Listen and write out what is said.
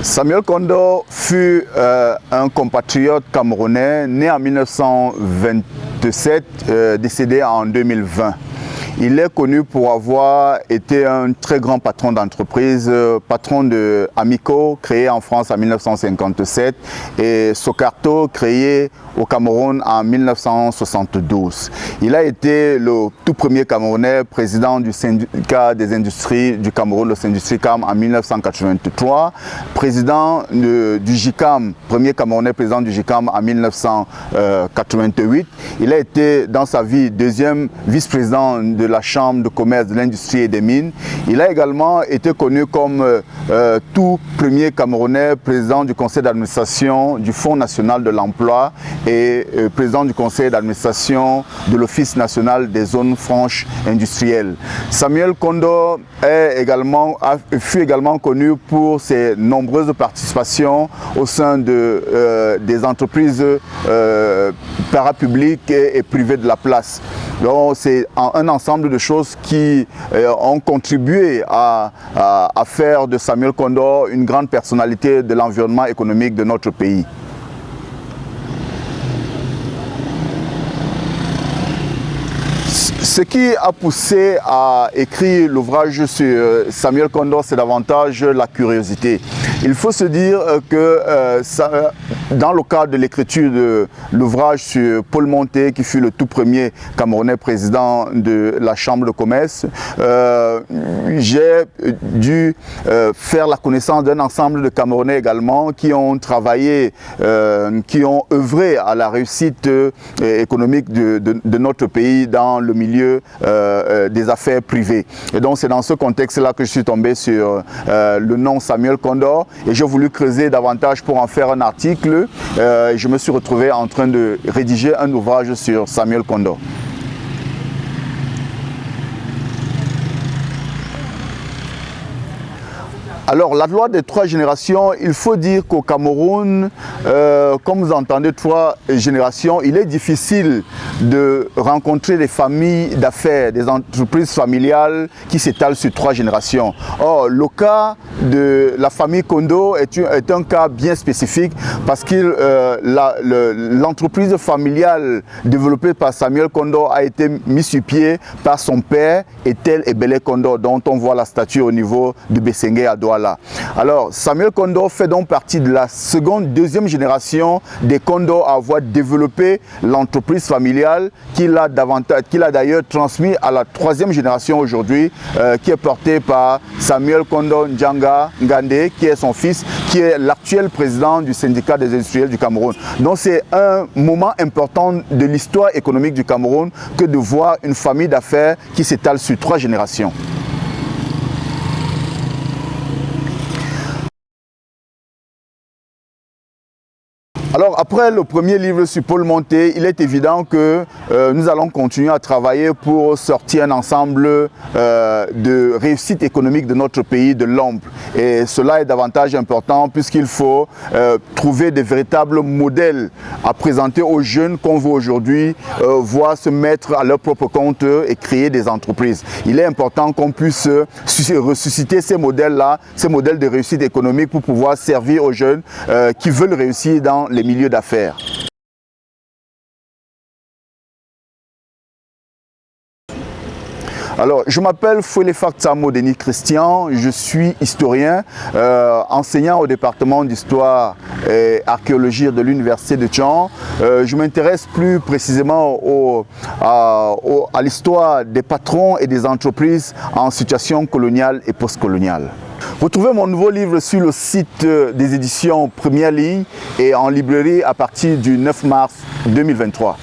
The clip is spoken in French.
Samuel Kondo fut un compatriote camerounais né en 1927, décédé en 2020. Il est connu pour avoir été un très grand patron d'entreprise, patron de Amico, créé en France en 1957, et Socarto, créé au Cameroun en 1972. Il a été le tout premier Camerounais président du syndicat des industries du Cameroun, le Syndustri-Cam, en 1983, président du JICAM, premier Camerounais président du JICAM en 1988. Il a été dans sa vie deuxième vice-président de la Chambre de commerce, de l'industrie et des mines. Il a également été connu comme tout premier Camerounais président du conseil d'administration du Fonds national de l'emploi et président du conseil d'administration de l'Office national des zones franches industrielles. Samuel Kondo fut également connu pour ses nombreuses participations au sein des entreprises parapubliques et privées de la place. Donc c'est un ensemble de choses qui ont contribué à faire de Samuel Kondo une grande personnalité de l'environnement économique de notre pays. Ce qui a poussé à écrire l'ouvrage sur Samuel Kondo, c'est davantage la curiosité. Il faut se dire que dans le cadre de l'écriture de l'ouvrage sur Paul Monté, qui fut le tout premier Camerounais président de la Chambre de commerce, j'ai dû faire la connaissance d'un ensemble de Camerounais également qui ont travaillé, qui ont œuvré à la réussite économique de notre pays dans le milieu des affaires privées. Et donc c'est dans ce contexte-là que je suis tombé sur le nom Samuel Kondo et j'ai voulu creuser davantage pour en faire un article. Je me suis retrouvé en train de rédiger un ouvrage sur Samuel Kondo. Alors, la loi des trois générations, il faut dire qu'au Cameroun, comme vous entendez trois générations, il est difficile de rencontrer des familles d'affaires, des entreprises familiales qui s'étalent sur trois générations. Or, le cas de la famille Kondo est un cas bien spécifique parce que l'entreprise familiale développée par Samuel Kondo a été mise sur pied par son père, Ethel Ebele Kondo, dont on voit la statue au niveau de Bessengue à Douala. Alors, Samuel Kondo fait donc partie de la deuxième génération des Kondo à avoir développé l'entreprise familiale qu'il a d'ailleurs transmis à la troisième génération aujourd'hui, qui est portée par Samuel Kondo Njanga Ngande, qui est son fils, qui est l'actuel président du syndicat des industriels du Cameroun. Donc c'est un moment important de l'histoire économique du Cameroun que de voir une famille d'affaires qui s'étale sur trois générations. Alors après le premier livre sur Paul Monté, il est évident que nous allons continuer à travailler pour sortir un ensemble de réussite économique de notre pays de l'ombre. Et cela est davantage important puisqu'il faut trouver des véritables modèles à présenter aux jeunes qu'on veut aujourd'hui voir se mettre à leur propre compte et créer des entreprises. Il est important qu'on puisse ressusciter ces modèles-là, ces modèles de réussite économique pour pouvoir servir aux jeunes qui veulent réussir dans les milieux d'affaires. Alors, je m'appelle Fouelefak Tsamo Denis Christian, je suis historien, enseignant au département d'histoire et archéologie de l'université de Thion. Je m'intéresse plus précisément à l'histoire des patrons et des entreprises en situation coloniale et postcoloniale. Retrouvez mon nouveau livre sur le site des éditions Première Ligne et en librairie à partir du 9 mars 2023.